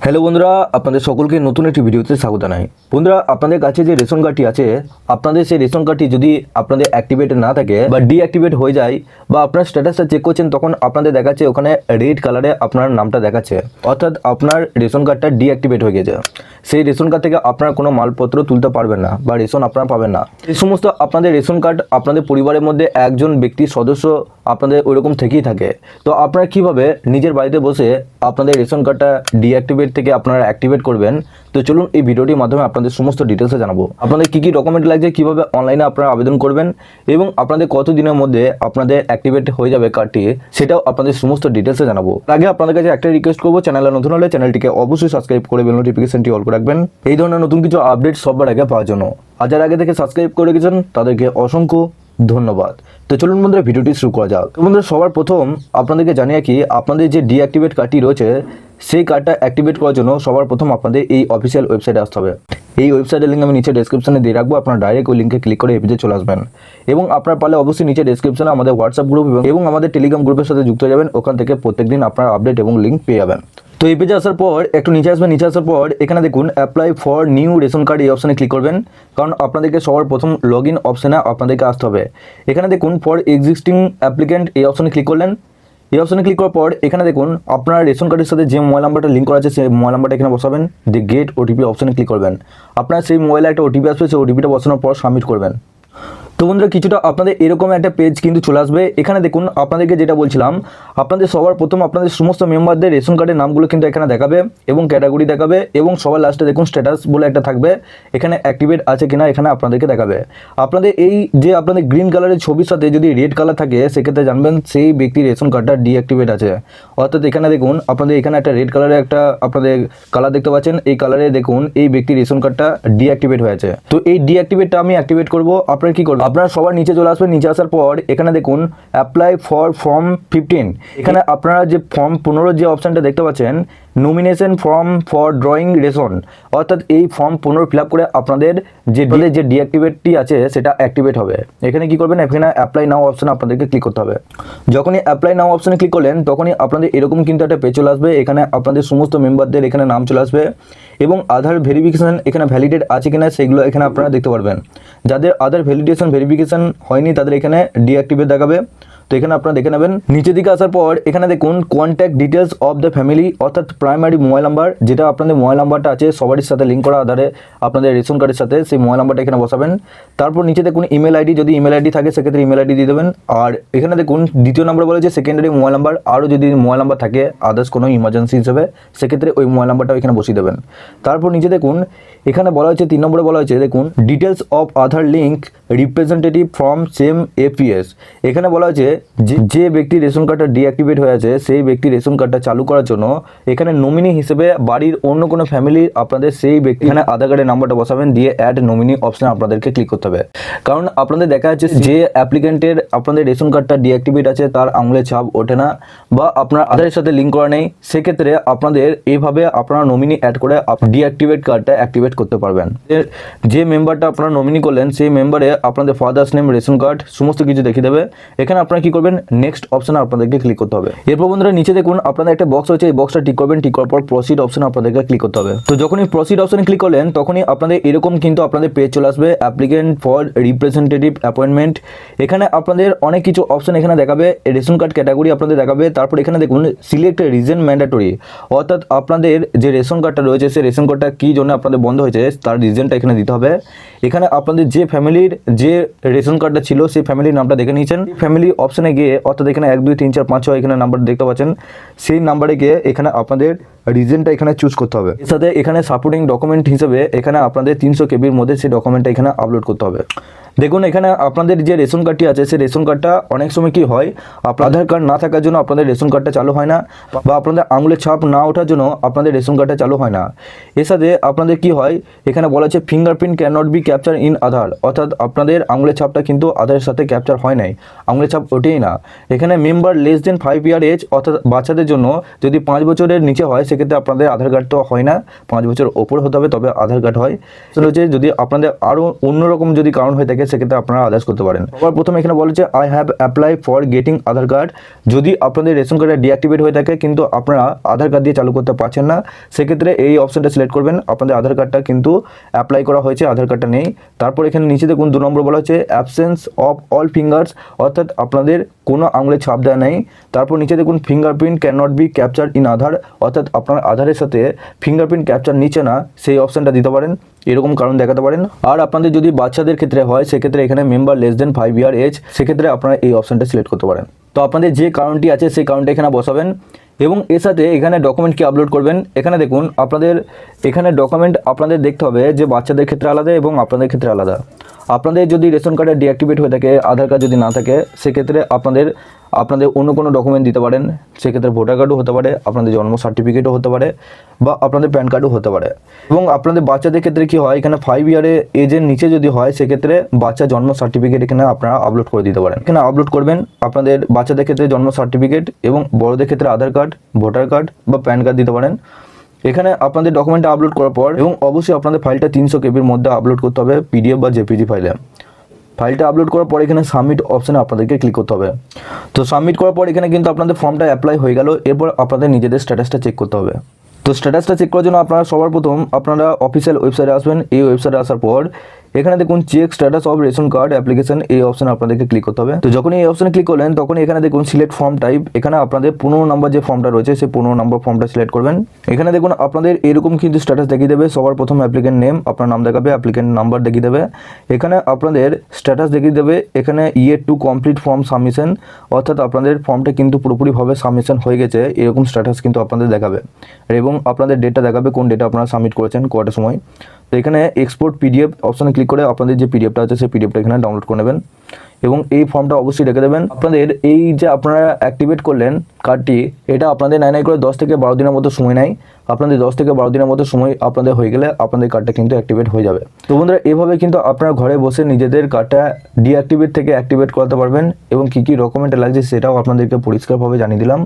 Hello বন্ধুরা, আপনাদের সকলকে নতুন একটি ভিডিওতে স্বাগত জানাই। বন্ধুরা, আপনাদের কাছে যে রেশন কার্ডটি আছে, আপনাদের সেই রেশন কার্ডটি যদি আপনাদের অ্যাক্টিভেট না থাকে বা ডিঅ্যাক্টিভেট হয়ে যায় বা আপনার স্ট্যাটাসটা চেক করছেন, তখন আপনাদের দেখাচ্ছে ওখানে রেড কালারে আপনার নামটা দেখাচ্ছে, অর্থাৎ আপনার রেশন কার্ডটা ডিঅ্যাক্টিভেট হয়ে গেছে। সেই রেশন কার্ড থেকে আপনারা কোনো মালপত্র তুলতে পারবেন না বা রেশন আপনারা পাবেন না। এই সমস্ত আপনাদের রেশন কার্ড আপনাদের পরিবারের মধ্যে একজন ব্যক্তির সদস্য আপনাদের ওইরকম থেকেই থাকে। তো আপনারা কিভাবে নিজের বাড়িতে বসে আপনাদের রেশন কার্ডটা ডিঅ্যাক্টিভেট থেকে আপনারা অ্যাক্টিভেট করবেন, তো চলুন এই ভিডিওটির মাধ্যমে আপনাদের সমস্ত ডিটেলসে জানাবো। আপনাদের কী কী ডকুমেন্ট লাগছে, কীভাবে অনলাইনে আপনারা আবেদন করবেন এবং আপনাদের কত দিনের মধ্যে আপনাদের অ্যাক্টিভেট হয়ে যাবে কার্ডটি, সেটাও আপনাদের সমস্ত ডিটেলসে জানাবো। আগে আপনাদের কাছে একটা রিকোয়েস্ট করবো, চ্যানেলে নতুন হলে চ্যানেলটিকে অবশ্যই সাবস্ক্রাইব করে বেল নোটিফিকেশনটি অল করে রাখবেন এই ধরনের নতুন কিছু আপডেট সবার আগে পাওয়ার জন্য। আর যারা আগে থেকে সাবস্ক্রাইব করে রেখেছেন তাদেরকে অসংখ্য ধন্যবাদ। তো চলুন বন্ধুরা, ভিডিওটি শুরু করা যাক। তো বন্ধুরা, সবার প্রথম আপনাদেরকে জানিয়ে কি, আপনাদের যে ডিঅ্যাক্টিভেট কার্ডটি রয়েছে সেই কার্ডটা অ্যাক্টিভেট করার জন্য সবার প্রথম আপনাদের এই অফিসিয়াল ওয়েবসাইটে আসতে হবে। এই ওয়েবসাইটের লিঙ্ক আমি নিচে ডেসক্রিপশনে দিয়ে রাখবো, আপনারা ডাইরেক্ট ওই লিঙ্কে ক্লিক করে এই পেজে চলে আসবেন এবং আপনার পারলে অবশ্যই নিচে ডেসক্রিপশনে আমাদের হোয়াটসঅ্যাপ গ্রুপ এবং আমাদের টেলিগ্রাম গ্রুপের সাথে যুক্ত হয়ে যাবেন। ওখান থেকে প্রত্যেকদিন আপনার আপডেট এবং লিঙ্ক পেয়ে যাবেন। তো এই পেজে আসার পর একটু নিচে আসবেন, নিচে আসার পর এখানে দেখুন apply for new ration card, এই অপশানে ক্লিক করবেন, কারণ আপনাদেরকে সবার প্রথম লগ ইন অপশানে আপনাদেরকে আসতে হবে। এখানে দেখুন ফর এক্সিস্টিং অ্যাপ্লিক্যান্ট, এই অপশানে ক্লিক করলেন। এই অপশানে ক্লিক করার পর এখানে দেখুন আপনার রেশন কার্ডের সাথে যে মোবাইল নাম্বারটা লিঙ্ক করা আছে সেই মোবাইল নাম্বারটা এখানে বসাবেন, দিয়ে গেট ওটিপি অপশানে ক্লিক করবেন। আপনার সেই মোবাইলে একটা ওটিপি আসবে, সেই ওটিপিটা বসানোর পর সাবমিট করবেন। তো বন্ধুরা, কিছুটা আপনাদের এরকম একটা পেজ কিন্তু চলে আসবে। এখানে দেখুন আপনাদেরকে যেটা বলছিলাম, আপনাদের সবার প্রথম আপনাদের সমস্ত মেম্বারদের রেশন কার্ডের নামগুলো কিন্তু এখানে দেখাবে এবং ক্যাটাগরি দেখাবে এবং সবার লাস্টে দেখুন স্ট্যাটাস বলে একটা থাকবে, এখানে অ্যাক্টিভেট আছে কিনা এখানে আপনাদেরকে দেখাবে। আপনাদের এই যে আপনাদের গ্রিন কালারের ছবির সাথে যদি রেড কালার থাকে, সেক্ষেত্রে জানবেন সেই ব্যক্তির রেশন কার্ডটা ডিঅ্যাক্টিভেট আছে। অর্থাৎ এখানে দেখুন আপনাদের এখানে একটা রেড কালারের একটা আপনাদের কালার দেখতে পাচ্ছেন, এই কালারে দেখুন এই ব্যক্তির রেশন কার্ডটা ডিঅ্যাক্টিভেট হয়ে আছে। তো এই ডিঅ্যাক্টিভেটটা আমি অ্যাক্টিভেট করবো। আপনারা কি করবেন, আপনারা সবার নিচে চলে আসবেন। নিচে আসার পর এখানে দেখুন অ্যাপ্লাই ফর ফর্ম 15, এখানে আপনারা যে ফর্ম 15 যে অপশানটা দেখতে পাচ্ছেন, nomination form for drawing ration, অর্থাৎ এই ফর্ম 15 ফিল আপ করে আপনাদের যে ডিঅ্যাক্টিভেটটি আছে সেটা অ্যাক্টিভেট হবে। এখানে কি করবেন, এখানে অ্যাপ্লাই নাও অপশানে আপনাদেরকে ক্লিক করতে হবে। যখনই অ্যাপ্লাই নাও অপশানে ক্লিক করলেন, তখনই আপনাদের এরকম কিন্তু একটা পেজ চলে আসবে। এখানে আপনাদের সমস্ত মেম্বারদের এখানে নাম চলে আসবে এবং আধার ভেরিফিকেশান এখানে ভ্যালিডেট আছে কিনা সেগুলো এখানে আপনারা দেখতে পারবেন। যাদের আধার ভেরিফিকেশান হয়নি তাদের এখানে ডিঅ্যাক্টিভেট দেখাবে। তো এখানে আপনারা দেখে নেবেন। নিচের দিকে আসার পর এখানে দেখুন contact details of the family, অর্থাৎ প্রাইমারি মোবাইল নাম্বার, যেটা আপনাদের মোবাইল নাম্বারটা আছে সবারই সাথে লিঙ্ক করা আধারে আপনাদের রেশন কার্ডের সাথে, সেই মোবাইল নাম্বারটা এখানে বসাবেন। তারপর নিচে দেখুন ইমেল আইডি, যদি ইমেল আইডি থাকে সেক্ষেত্রে ইমেল আইডি দিয়ে দেবেন। আর এখানে দেখুন দ্বিতীয় নাম্বার বলে যে সেকেন্ডারি মোবাইল নাম্বার, আরও যদি মোবাইল নাম্বার থাকে আদার্স কোনো ইমার্জেন্সি হিসেবে, সেক্ষেত্রে ওই মোবাইল নাম্বারটাও এখানে বসিয়ে দেবেন। তারপর নিচে দেখুন এখানে বলা হয়েছে 3 নম্বরে বলা হয়েছে দেখুন details of Aadhaar link representative from same APS. এখানে বলা হয়েছে যে ব্যক্তি রেশন কার্ডটা ডিঅ্যাক্টিভেট হয়ে আছে সেই ব্যক্তি রেশন কার্ডটা চালু করার জন্য এখানে নমিনি হিসেবে বাড়ির অন্য কোনো ফ্যামিলি আপনাদের সেই ব্যক্তি এখানে আধার কার্ডের নাম্বারটা বসাবেন, দিয়ে অ্যাড নমিনি অপশানে আপনাদেরকে ক্লিক করতে হবে। কারণ আপনাদের দেখা যাচ্ছে যে অ্যাপ্লিকেন্টের আপনাদের রেশন কার্ডটা ডিঅ্যাক্টিভেট আছে তার আঙুলের ছাপ ওঠে না বা আপনার আধারের সাথে লিঙ্ক করা নেই, সেক্ষেত্রে আপনাদের এইভাবে আপনারা নমিনি অ্যাড করে ডিঅ্যাক্টিভেট কার্ডটা অ্যাক্টিভেট করতে পারবেন। যে মেম্বারটা আপনারা নমিনি করলেন সেই মেম্বারে আপনাদের ফাদার্স নেম, রেশন কার্ড সমস্ত কিছু দেখিয়ে দেবে। এখানে আপনারা কি করবেন, নেক্সট অপশানে আপনাদেরকে ক্লিক করতে হবে। এরপর বন্ধুরা নিচে দেখুন আপনাদের একটা বক্স রয়েছে, এই বক্সটা টিক করবেন। টিক করার পর প্রসিড অপশানে আপনাদেরকে ক্লিক করতে হবে। তো যখনই প্রসিড অপশানে ক্লিক করলেন তখনই আপনাদের এরকম কিন্তু আপনাদের পেজ চলে আসবে, অ্যাপ্লিকেন্ট ফর রিপ্রেজেন্টেটিভ অ্যাপয়েন্টমেন্ট। এখানে আপনাদের অনেক কিছু অপশান এখানে দেখাবে, রেশন কার্ড ক্যাটাগরি আপনাদের দেখাবে। তারপর এখানে দেখুন সিলেক্ট রিজন ম্যান্ডেটরি, অর্থাৎ আপনাদের যে রেশন কার্ডটা রয়েছে সেই রেশন কার্ডটা কী জন্য আপনাদের বন্ধ হয়েছে তার রিজনটা এখানে দিতে হবে। এখানে আপনাদের যে ফ্যামিলির যে রেশন কার্ডটা ছিল সেই ফ্যামিলির নামটা দেখে নিয়েছেন। ফ্যামিলি অপশানে গিয়ে অর্থাৎ এখানে 1 2 3 4 5 6 এখানে নাম্বার দেখতে পাচ্ছেন, সেই নাম্বারে গিয়ে এখানে আপনাদের রিজনটা এখানে চুজ করতে হবে। এর সাথে এখানে সাপোর্টিং ডকুমেন্ট হিসেবে এখানে আপনাদের 300 KB মধ্যে সেই ডকুমেন্টটা এখানে আপলোড করতে হবে। দেখুন এখানে আপনাদের যে রেশন কার্ডটি আছে সেই রেশন কার্ডটা অনেক সময় কি হয়, আপনার আধার কার্ড না থাকার জন্য আপনাদের রেশন কার্ডটা চালু হয় না বা আপনাদের আঙুলের ছাপ না ওঠার জন্য আপনাদের রেশন কার্ডটা চালু হয় না। এর সাথে আপনাদের কি হয়, এখানে বলা আছে fingerprint can not be capture in Aadhaar, অর্থাৎ আপনাদের আঙুলের ছাপটা কিন্তু আধারের সাথে ক্যাপচার হয় নাই, আঙুলের ছাপ ওঠেই না। এখানে মেম্বার লেস দেন 5 ইয়ার এজ, অর্থাৎ বাচ্চাদের জন্য যদি 5 বছরের নিচে হয় সেক্ষেত্রে আপনাদের আধার কার্ড তো হয় না, 5 বছর ওপর হতে হবে তবে আধার কার্ড হয়। হচ্ছে যদি আপনাদের আরও অন্যরকম যদি কারণ হয়ে থাকে সেক্ষেত্রে আপনারা আদার্স করতে পারেন। সবার প্রথমে এখানে বলেছে I have apply for getting Aadhaar card. যদি আপনাদের রেশন কার্ডে ডিঅ্যাক্টিভেট হয়ে থাকে কিন্তু আপনারা আধার কার্ড দিয়ে চালু করতে পারছেন না, সেক্ষেত্রে এই অপশনটা সিলেক্ট করবেন। আপনাদের আধার কার্ডটা কিন্তু অ্যাপ্লাই করা হয়েছে, আধার কার্ডটা নেই। তারপর এখানে নিচে দেখুন 2 নম্বর বলা হচ্ছে অ্যাবসেন্স অফ অল ফিঙ্গার্স, অর্থাৎ আপনাদের কোনো আঙুলের ছাপ দেওয়া নেই। তারপর নিচে দেখুন fingerprint can not be capture in Aadhaar, অর্থাৎ আপনার আধারের সাথে ফিঙ্গারপ্রিন্ট ক্যাপচার নিচ্ছে না, সেই অপশনটা দিতে পারেন, এরকম কারণ দেখাতে পারেন। আর আপনাদের যদি বাচ্চাদের ক্ষেত্রে হয় সেক্ষেত্রে এখানে মেম্বার লেস দেন 5 ইয়ার এজ, সেক্ষেত্রে আপনারা এই অপশনটা সিলেক্ট করতে পারেন। তো আপনাদের যে কারণটি আছে সেই কারণটা এখানে বসাবেন এবং এর সাথে এখানে ডকুমেন্ট কি আপলোড করবেন। এখানে দেখুন আপনাদের এখানে ডকুমেন্ট আপনাদের দেখতে হবে যে বাচ্চাদের ক্ষেত্রে আলাদা এবং আপনাদের ক্ষেত্রে আলাদা। আপনাদের যদি রেশন কার্ডে ডিঅ্যাক্টিভেট হয়ে থাকে, আধার কার্ড যদি না থাকে, সেক্ষেত্রে আপনাদের অন্য কোনো ডকুমেন্ট দিতে পারেন। সেক্ষেত্রে ভোটার কার্ডও হতে পারে, আপনাদের জন্ম সার্টিফিকেটও হতে পারে বা আপনাদের প্যান কার্ডও হতে পারে। এবং আপনাদের বাচ্চাদের ক্ষেত্রে কি হয়, এখানে 5 ইয়ারের এজের নিচে যদি হয় সেক্ষেত্রে বাচ্চা জন্ম সার্টিফিকেট এখানে আপনারা আপলোড করে দিতে পারেন। এখানে আপলোড করবেন আপনাদের বাচ্চাদের ক্ষেত্রে জন্ম সার্টিফিকেট এবং বড়দের ক্ষেত্রে আধার কার্ড, ভোটার কার্ড বা প্যান কার্ড দিতে পারেন। এখানে আপনাদের ডকুমেন্টটা আপলোড করার পর এবং অবশ্যই আপনাদের ফাইলটা 300 কেবির মধ্যে আপলোড করতে হবে, পিডিএফ বা জেপিজি ফাইলে। ফাইলটা আপলোড করার পর এখানে সাবমিট অপশানে আপনাদেরকে ক্লিক করতে হবে। তো সাবমিট করার পর এখানে কিন্তু আপনাদের ফর্মটা অ্যাপ্লাই হয়ে গেল। এরপর আপনাদের নিজেদের স্ট্যাটাসটা চেক করতে হবে। তো স্ট্যাটাসটা চেক করার জন্য আপনারা সবার প্রথম আপনারা অফিসিয়াল ওয়েবসাইটে আসবেন। এই ওয়েবসাইটে আসার পর এখানে দেখুন check status of ration card application, এই অপশানে আপনাদেরকে ক্লিক করতে হবে। তো যখনই এই অপশানে ক্লিক করলেন তখন এখানে দেখুন সিলেক্ট ফর্ম টাইপ, এখানে আপনাদের 15 নম্বর যে ফর্মটা রয়েছে সেই 15 নম্বর ফর্মটা সিলেক্ট করবেন। এখানে দেখুন আপনাদের এরকম কিন্তু স্ট্যাটাস দেখিয়ে দেবে। সবার প্রথম অ্যাপ্লিকেন্ট নেম, আপনার নাম দেখাবে, অ্যাপ্লিকেন্ট নাম্বার দেখিয়ে দেবে। এখানে আপনাদের স্ট্যাটাস দেখিয়ে দেবে, এখানে yet to complete form submission, অর্থাৎ আপনাদের ফর্মটা কিন্তু পুরোপুরিভাবে সাবমিশন হয়ে গেছে, এরকম স্ট্যাটাস কিন্তু আপনাদের দেখাবে এবং আপনাদের ডেটটা দেখাবে কোন ডেটে আপনারা সাবমিট করেছেন, কটার সময়। তো এখানে এক্সপোর্ট পিডিএফ অপশানে ক্লিক করে আপনাদের যে পিডিএফটা আছে সেই পিডিএফটা এখানে ডাউনলোড করে নেবেন এবং এই ফর্মটা অবশ্যই রেখে দেবেন। আপনাদের এই যে আপনারা অ্যাক্টিভেট করলেন কার্ডটি, এটা আপনাদের নাই করে 10 থেকে 12 দিনের মতো সময় নেয়। আপনাদের 10 থেকে 12 দিনের মতো সময় আপনাদের হয়ে গেলে আপনাদের কার্ডটা কিন্তু অ্যাক্টিভেট হয়ে যাবে। তো বন্ধুরা এভাবে কিন্তু আপনারা ঘরে বসে নিজেদের কার্ডটা ডিঅ্যাক্টিভেট থেকে অ্যাক্টিভেট করাতে পারবেন এবং কী কী ডকুমেন্ট লাগছে সেটাও আপনাদেরকে পরিষ্কারভাবে জানিয়ে দিলাম।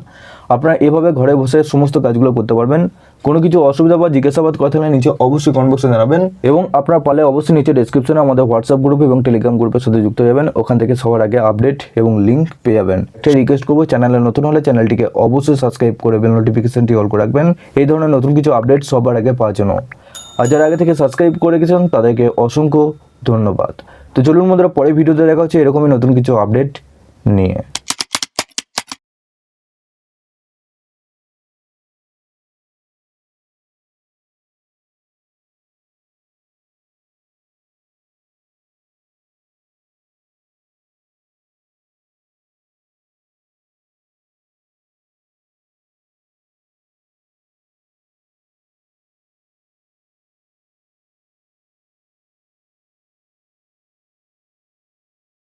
আপনারা এভাবে ঘরে বসে সমস্ত কাজগুলো করতে পারবেন। কোনো কিছু অসুবিধা বা জিজ্ঞাসাবাদ করা থাকলে নিচে অবশ্যই কমেন্ট বক্সে জানাবেন এবং আপনারা পারলে অবশ্যই নিচে ডেসক্রিপশনে আমাদের হোয়াটসঅ্যাপ গ্রুপ এবং টেলিগ্রাম গ্রুপের সাথে যুক্ত হয়ে যাবেন। ওখান থেকে সবার আগে আপডেট এবং লিঙ্ক পেয়ে যাবেন। একটা রিকোয়েস্ট করবো, চ্যানেলে নতুন হলে চ্যানেলটিকে অবশ্যই সাবস্ক্রাইব করে বেল নোটিফিকেশনটি অল করে রাখবেন এই ধরনের নতুন কিছু আপডেট সবার আগে পাওয়ার জন্য। আর যারা আগে থেকে সাবস্ক্রাইব করে গেছেন তাদেরকে অসংখ্য ধন্যবাদ। তো চলুন বন্ধুরা, পরের ভিডিওতে দেখা হচ্ছে এরকমই নতুন কিছু আপডেট নিয়ে।